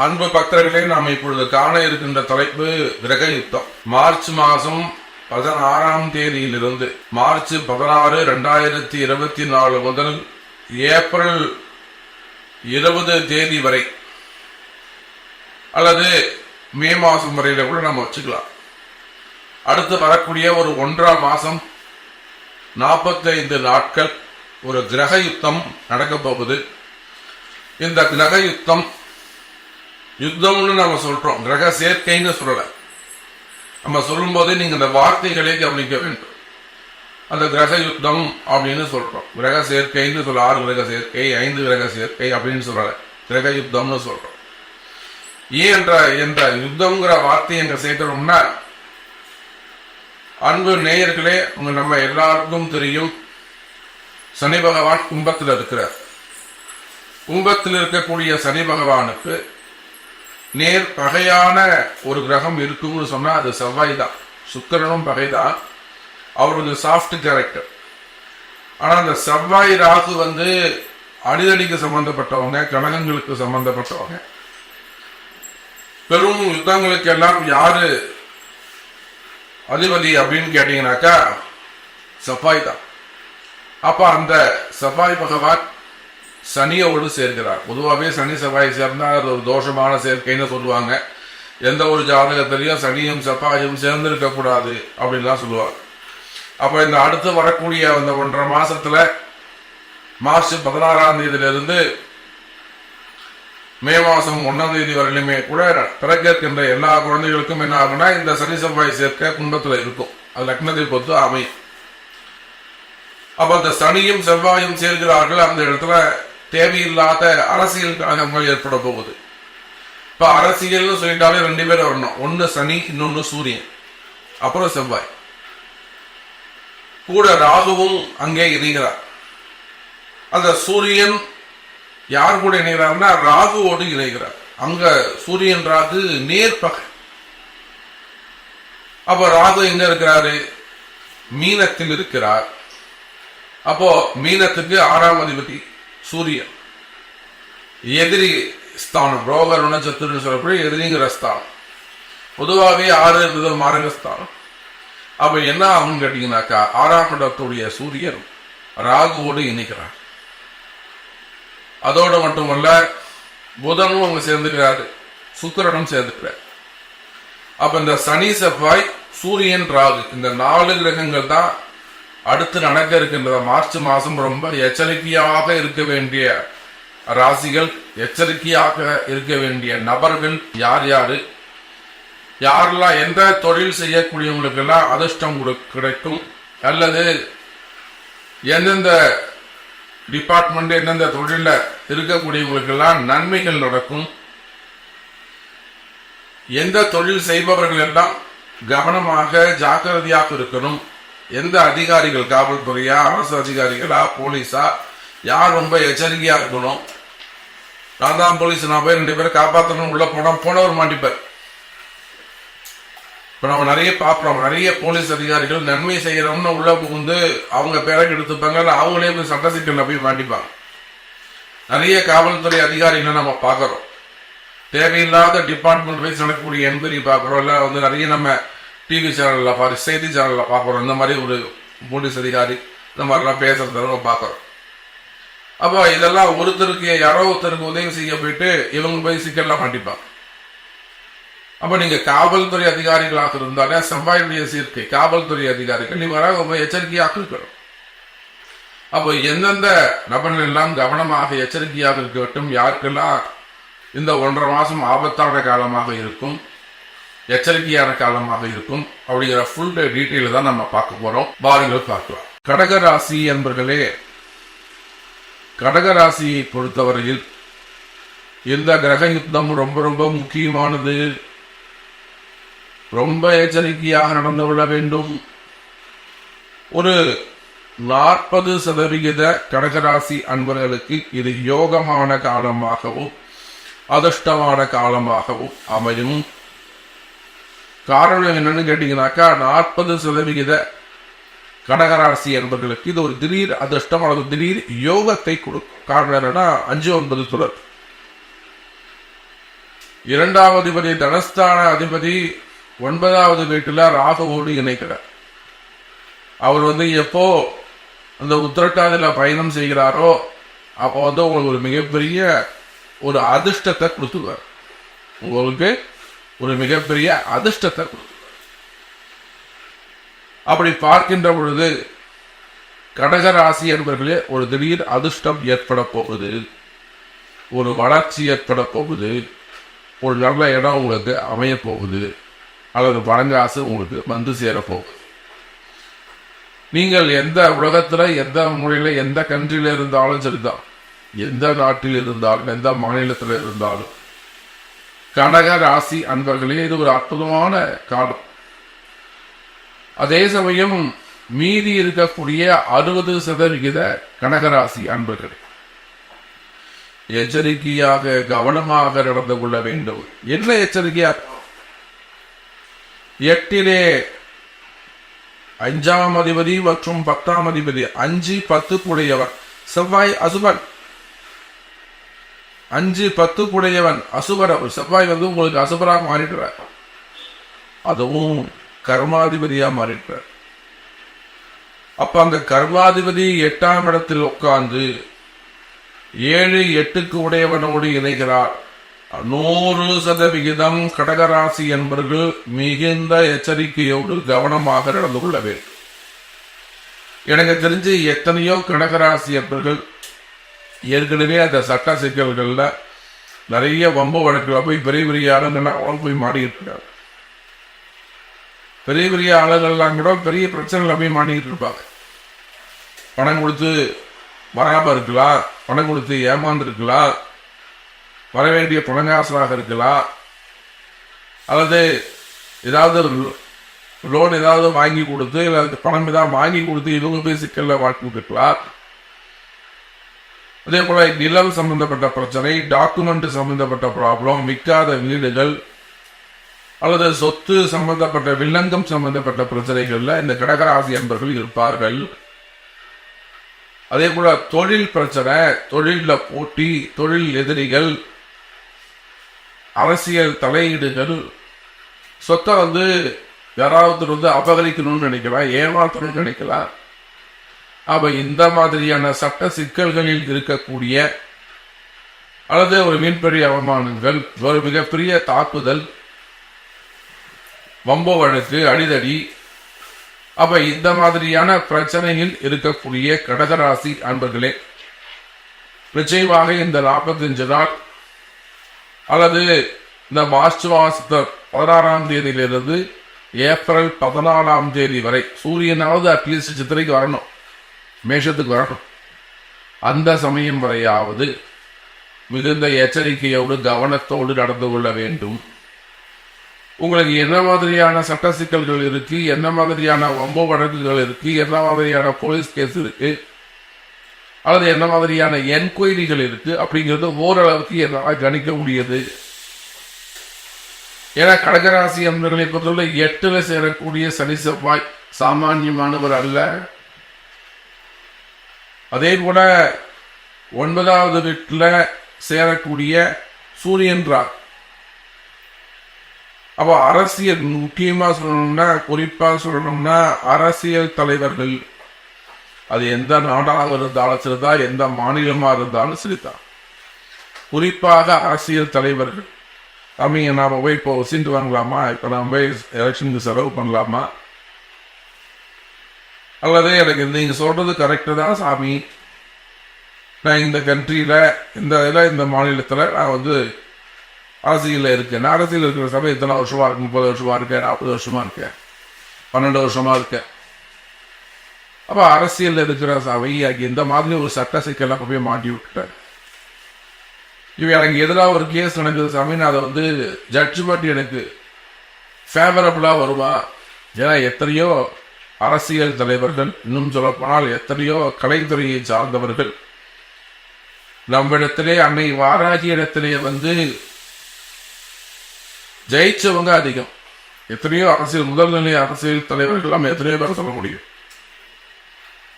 அன்பு பக்தர்களே, நாம் இப்பொழுது காண இருக்கின்ற தலைப்பு கிரக யுத்தம். மார்ச் மாதம் 16ஆம் தேதியிலிருந்து மார்ச் 16, 2024 முதல் ஏப்ரல் 20 தேதி வரை அல்லது மே மாதம் வரையில கூட நம்ம வச்சுக்கலாம். அடுத்து வரக்கூடிய ஒரு 1.5 மாதம் 45 நாட்கள் ஒரு கிரக யுத்தம் நடக்க போகுது. இந்த கிரக யுத்தம் யுத்தம்னு நம்ம சொல்றோம், கிரக சேர்க்கைன்னு சொல்லல. நம்ம சொல்லும் போதே நீங்க இந்த வார்த்தைகளை கவனிக்க வேண்டும். அந்த கிரக யுத்தம் அப்படின்னு சொல்றோம், கிரக சேர்க்கைன்னு சொல்ல 6 கிரக சேர்க்கை 5 கிரக சேர்க்கை அப்படின்னு சொல்லல, கிரக யுத்தம்னு சொல்றோம். ஏன் என்ற யுத்தம்ங்கிற வார்த்தை எங்க சேர்க்கிறோம்னா, அன்பு நேயர்களே, நம்ம எல்லாருக்கும் தெரியும், சனி பகவான் கும்பத்தில் இருக்கிறார். கும்பத்தில் இருக்கக்கூடிய சனி பகவானுக்கு நேர் பகையான ஒரு கிரகம் இருக்கும்னு சொன்னா அது செவ்வாய் தான். சுக்கிரனும் பகைதான், அவர் ஒரு சாஃப்ட் கேரக்டர். ஆனா அந்த செவ்வாய் ராகு அடிதடிக்கு சம்பந்தப்பட்டவங்க, கழகங்களுக்கு சம்பந்தப்பட்டவங்க. பெரும் யுத்தங்களுக்கு எல்லாம் யாரு அதிபதி அப்படின்னு கேட்டீங்கன்னாக்கா செவ்வாய் தான். அப்ப அந்த செவ்வாய் பகவான் சனியோடு சேர்க்கிறார். பொதுவாகவே சனி செவ்வாய் சேர்ந்தா அது ஒரு தோஷமான சேர்க்கைன்னு சொல்லுவாங்க. எந்த ஒரு ஜாதகத்திலையும் சனியும் செவ்வாயும் சேர்ந்து இருக்க கூடாது அப்படின்லாம் சொல்லுவாங்க. அப்ப இந்த அடுத்து வரக்கூடிய அந்த 1.5 மாசத்துல மார்ச் 16ஆம் தேதியிலிருந்து மே மாசம் 1ஆம் தேதி வரையிலுமே கூட பிறக்கின்ற எல்லா குழந்தைகளுக்கும் என்ன ஆகுனா, இந்த சனி செவ்வாய் சேர்க்க கும்பத்துல இருக்கும். அது லக்னத்தை பொறுத்து அமையும். அப்ப அந்த சனியும் செவ்வாயும் சேர்க்கிறார்கள். அந்த இடத்துல தேவையில்லாத அரசியல் கழகங்கள் ஏற்பட போகுது. இப்ப அரசியல் சொல்லிட்டாலே 2 பேர் வரணும். ஒன்னு சனி, இன்னொன்னு சூரியன், அப்புறம் செவ்வாய். கூட ராகுவும் அங்கே இணைகிறார். அந்த சூரியன் யார் கூட இணைகிறார்னா ராகுவோடு இணைகிறார். அங்க சூரியன் ராகு நேர்பகை. அப்ப ராகு எங்க இருக்கிறாரு? மீனத்தில் இருக்கிறார். அப்போ மீனத்துக்கு 6ஆம் அதிபதி சூரியன். எதிரி ஸ்தானம், ரோகருண சத்துருன்னு சொல்லக்கூடிய எதிரிங்கிற ஸ்தானம். பொதுவாகவே 6 மாரகஸ்தானம். அப்ப என்ன ஆகும் கேட்டீங்கன்னாக்கா, 6ஆம் இடத்துடைய சூரியன் ராகுவோடு இணைக்கிறார். அதோட மட்டுமல்ல, புதனும் அவங்க சேர்ந்துக்கிறாரு, சுக்கிரனும் சேர்ந்துக்கிறார். அப்ப இந்த சனி செவ்வாய் சூரியன் ராகு இந்த 4 கிரகங்கள் தான் அடுத்து நடக்க இருக்கின்ற மார்ச் மாசம் ரொம்ப எச்சரிக்கையாக இருக்க வேண்டிய ராசிகள், எச்சரிக்கையாக இருக்க வேண்டிய நபர்கள் யார் யாரு, யாரெல்லாம் எந்த தொழில் செய்யக்கூடியவங்களுக்கு எல்லாம் அதிர்ஷ்டம் கிடைக்கும், அல்லது எந்தெந்த டிபார்ட்மெண்ட் எந்தெந்த தொழில இருக்கக்கூடியவங்களுக்கு எல்லாம் நன்மைகள் நடக்கும், எந்த தொழில் செய்பவர்கள் எல்லாம் கவனமாக ஜாக்கிரதையாக இருக்கணும், எந்த அதிகாரிகள், காவல்துறையா, அரசு அதிகாரிகளா, போலீஸா, யார் ரொம்ப எச்சரிக்கையா இருக்கணும். நான் தான் போலீஸ், நான் போய் 2 பேரை காப்பாற்றணும் உள்ள போனவர் மாட்டிப்பார். இப்ப நம்ம நிறைய பாக்குறோம், நிறைய போலீஸ் அதிகாரிகள் நன்மை செய்யறோம்னு உள்ள புகுந்து அவங்க பேரை எடுத்துப்பாங்க, அவங்களே போய் சட்ட சிக்கல்ல போய் மாட்டிப்பாங்க. நிறைய காவல்துறை அதிகாரிகளை நம்ம பாக்குறோம். தேவையில்லாத டிபார்ட்மெண்ட் வைஸ் நடக்கக்கூடிய என்கொயரி பாக்குறோம். இல்ல நிறைய நம்ம டிவி சேனல்ல செய்தி சேனல்ல பாக்குறோம். இந்த மாதிரி ஒரு போலீஸ் அதிகாரி இந்த மாதிரிலாம் பேசுறத நம்ம பாக்குறோம். அப்போ இதெல்லாம் ஒருத்தருக்கு யாரோ ஒருத்தருக்கு உதவி செய்ய போயிட்டு இவங்க போய் சிக்கல்லாம் மாட்டிப்பாங்க. அப்ப நீங்க காவல்துறை அதிகாரிகளாக இருந்தாலே செவ்வாயுடைய சேர்க்கை காவல்துறை அதிகாரிகள் நீங்க ரொம்ப எச்சரிக்கையாக இருக்கணும். அப்போ எந்தெந்த நபர்கள் எல்லாம் கவனமாக எச்சரிக்கையாக இருக்க வேண்டும், யாருக்கெல்லாம் இந்த 1.5 மாசம் ஆபத்தான காலமாக இருக்கும், எச்சரிக்கையான காலமாக இருக்கும் அப்படிங்கிற ஃபுல் டீட்டெயில் தான் நம்ம பார்க்க போறோம். வாருங்கள் பார்க்கலாம். கடகராசி என்பர்களே, கடகராசியை பொறுத்தவரையில் இந்த கிரக யுத்தம் ரொம்ப ரொம்ப முக்கியமானது. ரொம்ப எச்சரிக்கையாக நடந்து கொள்ள வேண்டும். ஒரு 40% கடகராசி அன்பர்களுக்கு இது யோகமான காலமாகவும் அதிர்ஷ்டமான காலமாகவும் அமையும். காரணம் என்னன்னு கேட்டீங்கன்னாக்கா, 40% கடகராசி என்பவர்களுக்கு இது ஒரு திடீர் அதிர்ஷ்டம் அல்லது திடீர் யோகத்தை கொடுக்கும். காரணம் என்னன்னா 5, 9 தொடர். இரண்டாவது அதிபதி தனஸ்தான அதிபதி 9வது வீட்டுல ராகுவோடு இணைக்கிறார். அவர் எப்போ அந்த உத்திரட்டாதில பயணம் செய்கிறாரோ அப்போ உங்களுக்கு ஒரு மிகப்பெரிய ஒரு அதிர்ஷ்டத்தை கொடுத்துருவார். உங்களுக்கு ஒரு மிகப்பெரிய அதிர்ஷ்டத்தை கொடுத்துருவார். அப்படி பார்க்கின்ற பொழுது கடகராசி என்பவர்களே ஒரு திடீர் அதிர்ஷ்டம் ஏற்பட போகுது, ஒரு வளர்ச்சி ஏற்பட போகுது, ஒரு நல்ல இடம் உங்களுக்கு அமைய போகுது, அல்லது பணங்காசு உங்களுக்கு வந்து சேரப்போகுது. நீங்கள் எந்த உலகத்துல எந்த மொழியில எந்த கண்ட்ரியில இருந்தாலும் சரிதான், எந்த நாட்டில் இருந்தாலும் எந்த மாநிலத்தில் இருந்தாலும் கடக ராசி அன்பர்களே இது ஒரு அற்புதமான காலம். அதே சமயம் மீதி இருக்கக்கூடிய 60% கடகராசி அன்பர்களே எச்சரிக்கையாக கவனமாக நடந்து கொள்ள வேண்டும். என்ன எச்சரிக்கையாக? 8லே 5ஆம் அதிபதி மற்றும் 10ஆம் அதிபதி 5, 10 உடையவர் செவ்வாய் அசுபன். 5, 10 உடையவன் அசுபர். செவ்வாய் உங்களுக்கு அசுபராக மாறிடுறார். அதுவும் கர்மாதிபதியா மாறிடுறார். அப்ப அந்த கர்மாதிபதி 8ஆம் இடத்தில் உட்கார்ந்து 7, 8க்கு உடையவனோடு இணைகிறார். 100% கடகராசி என்பவர்கள் மிகுந்த எச்சரிக்கையோடு கவனமாக நடந்து கொள்ள வேண்டும். எனக்கு தெரிஞ்சு எத்தனையோ கடகராசி என்பவர்கள் ஏற்கனவே அந்த சட்ட சிக்கல்கள்ல நிறைய வம்பு வழக்குல போய் பெரிய பெரிய ஆளுங்கள்லாம் போய் மாடிக்கிட்டு பெரிய பெரிய ஆளுங்கள்லாம் கூட பெரிய பிரச்சனைகளை போய் மாட்டிக்கிட்டு இருப்பாங்க. பணம் கொடுத்து வராம இருக்கலாம், பணம் கொடுத்து ஏமாந்து இருக்கலாம், வர வேண்டிய பணங்காசலாக இருக்கலாம், அல்லது ஏதாவது லோன் ஏதாவது வாங்கி கொடுத்து இல்லை பணம் ஏதாவது வாங்கி கொடுத்து இவங்க போய் சிக்கல்ல மாட்டிருக்கலாம். அதே போல நிலம் சம்பந்தப்பட்ட பிரச்சனை, டாக்குமெண்ட் சம்பந்தப்பட்ட ப்ராப்ளம், விற்காத வீடுகள் அல்லது சொத்து சம்பந்தப்பட்ட வில்லங்கம் சம்பந்தப்பட்ட பிரச்சனைகள்ல இந்த கடகராசி என்பவர்கள் இருப்பார்கள். அதே போல தொழில் பிரச்சனை, தொழில போட்டி, தொழில் எதிரிகள், அரசியல் தலையீடுகள், சொத்தை யாராவது அபகரிக்கணும்னு நினைக்கலாம், ஏமாற்றணும்னு நினைக்கலாம். அப்ப இந்த மாதிரியான சட்ட சிக்கல்களில் இருக்கக்கூடிய அல்லது ஒரு மின்பெரிய அவமானங்கள், ஒரு மிகப்பெரிய தாக்குதல், வம்பு வழக்கு, அடிதடி, அப்ப இந்த மாதிரியான பிரச்சனையில் இருக்கக்கூடிய கடகராசி அன்பர்களே நிச்சயமாக இந்த 45 நாள் அல்லது இந்த மார்ச் மாசத்து 16ஆம் தேதியிலிருந்து ஏப்ரல் 14ஆம் தேதி வரை சூரியனாவது அட்லீஸ்ட் சித்திரைக்கு வரணும், மேஷத்துக்கு வரணும். அந்த சமயம் வரையாவது மிகுந்த எச்சரிக்கையோடு கவனத்தோடு நடந்து கொள்ள வேண்டும். உங்களுக்கு என்ன மாதிரியான சட்ட சிக்கல்கள் இருக்கு, என்ன மாதிரியான வம்பு வழக்குகள் இருக்கு, என்ன மாதிரியான போலீஸ் கேஸ் இருக்கு, அல்லது என்ன மாதிரியான என்கொயரிகள் இருக்கு அப்படிங்கிறது ஓரளவுக்கு என்னால் கணிக்க முடியுது. ஏன்னா கடகராசி என்பவர்களை பொறுத்தவரை 8ல சேரக்கூடிய சனி செவ்வாய் சாமானியமானவர் அல்ல. அதே போல 9வது வீட்டுல சேரக்கூடிய சூரியன் ராகு. அப்போ அரசியல் முக்கியமா சொல்லணும்னா, குறிப்பா சொல்லணும்னா அரசியல் தலைவர்கள், அது எந்த நாடாக இருந்தாலும் சரிதான், எந்த மாநிலமா இருந்தாலும் சரிதான், குறிப்பாக அரசியல் தலைவர்கள் நாம போய் இப்போ சீட்டு வாங்கலாமா, இப்ப நம்ம போய் எலெக்ஷனுக்கு செலவு பண்ணலாமா, அல்லது எனக்கு நீங்க சொல்றது கரெக்டு தான் சாமி, நான் இந்த கண்ட்ரியில இந்த இதில் இந்த மாநிலத்தில் நான் அரசியலில் இருக்கேன், நான் அரசியல் இருக்கிற சமயம் இத்தனை வருஷமா இருக்கு, 30 வருஷமா இருக்கேன், 40 வருஷமா இருக்கேன், 12 வருஷமா இருக்கேன். அப்ப அரசியல் இருக்கிற சபையாகி இந்த மாதிரி ஒரு சட்ட சிக்கலை போய் மாட்டி விட்டுட்டேன். இவ எனக்கு எதிராக ஒரு கேஸ் நடக்குது சாமி, நான் அதை ஜட்ஜ்மெண்ட் எனக்கு ஃபேவரபிளா வருமா? ஏன்னா எத்தனையோ அரசியல் தலைவர்கள், இன்னும் சொல்ல போனால் எத்தனையோ கலைத்துறையை சார்ந்தவர்கள் நம்மிடத்திலே அன்னை வாராகி இடத்திலே ஜெயிச்சவங்க அதிகம். எத்தனையோ அரசியல் முதல்நிலை அரசியல் தலைவர்கள் நம்ம எத்தனையோ பேர் சொல்ல முடியும்.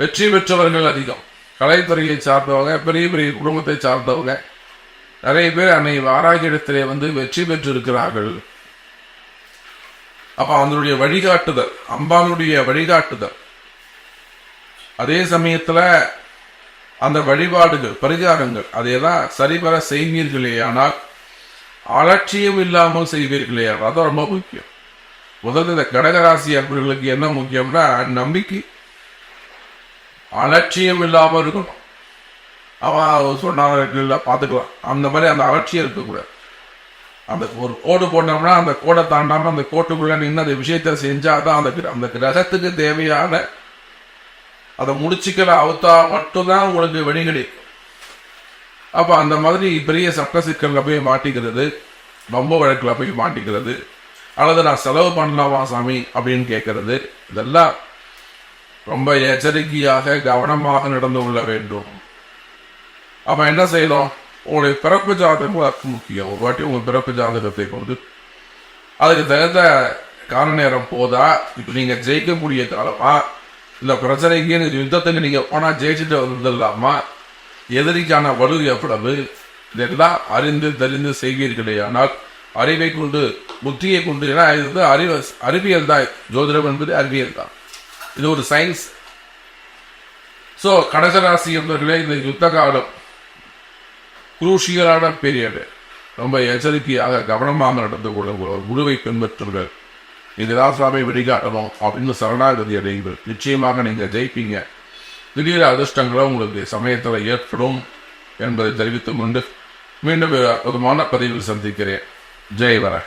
வெற்றி பெற்றவர்கள் அதிகம். கலைத்துறையை சார்ந்தவங்க, பெரிய பெரிய குடும்பத்தை சார்ந்தவங்க, நிறைய பேர் அன்னை வாராகிடத்திலே வெற்றி பெற்று இருக்கிறார்கள். அப்ப அதனுடைய வழிகாட்டுதல், அம்பாளுடைய வழிகாட்டுதல். அதே சமயத்துல அந்த வழிபாடுகள், பரிகாரங்கள் அதையெல்லாம் சரிவர செய்வீர்களே ஆனால், அலட்சியம் இல்லாமல் செய்வீர்களே, அதான் ரொம்ப முக்கியம். முதல்ல இந்த கடகராசி அன்பர்களுக்கு என்ன முக்கியம்னா நம்பிக்கை, அலட்சியம் இல்லாமல் இருக்கணும். அவன் சொன்னாங்க பார்த்துக்கலாம், அந்த மாதிரி அந்த அலட்சியம் இருக்கக்கூடாது. அந்த ஒரு கோடு போட்டோம்னா அந்த கோடை தாண்டாம அந்த கோட்டுக்குள்ள நின்று அந்த விஷயத்த செஞ்சாதான் அந்த கிரகத்துக்கு தேவையான அதை முடிச்சுக்கிற அவுத்தா மட்டும்தான் உங்களுக்கு வெளிகளி. அப்ப அந்த மாதிரி பெரிய சட்ட சிக்கல்ல போய் மாட்டிக்கிறது, ரொம்ப வழக்குல போய் மாட்டிக்கிறது, அல்லது நான் செலவு பண்ணலாமா சாமி அப்படின்னு கேட்கறது, இதெல்லாம் ரொம்ப எச்சரிக்கையாக கவனமாக நடந்து கொள்ள வேண்டும். அப்ப என்ன செய்யணும், உங்களுடைய பிறப்பு ஜாதகம் முக்கியம். ஒரு வாட்டி உங்க பிறப்பு ஜாதகத்தை கொண்டு அதுக்கு தகுந்த கால நேரம் போதா, இப்ப நீங்க ஜெயிக்கக்கூடிய காலமா, இல்ல பிரச்சனைக்கு யுத்தத்துக்கு நீங்க போனா ஜெயிச்சுட்டு வந்துடலாமா, எதிரிக்கான வலு எவ்வளவு, இதெல்லாம் அறிந்து தெரிந்து செய்வீர்களே ஆனால் அறிவை கொண்டு, புத்தியை கொண்டு, ஏன்னா இது அறிவியல் தான், ஜோதிடம் என்பது அறிவியல் தான், இது ஒரு சயின்ஸ். சோ கடகராசி என்பவர்களே, இந்த யுத்த காலம் குரூஷியலான பீரியடு, ரொம்ப எச்சரிக்கையாக கவனமாக நடந்து கொள்ள குருவை பின்பற்றுங்கள். இதுதான் சாமி வழிகாட்டணும் அப்படின்னு சரணாகதி அடைங்கள். நிச்சயமாக நீங்க ஜெயிப்பீங்க. திடீர் அதிர்ஷ்டங்களும் உங்களுக்கு சமயத்தில் ஏற்படும் என்பதை தெரிவித்துக் கொண்டு மீண்டும் ஒரு பதிவில் சந்திக்கிறேன். ஜெய் வர.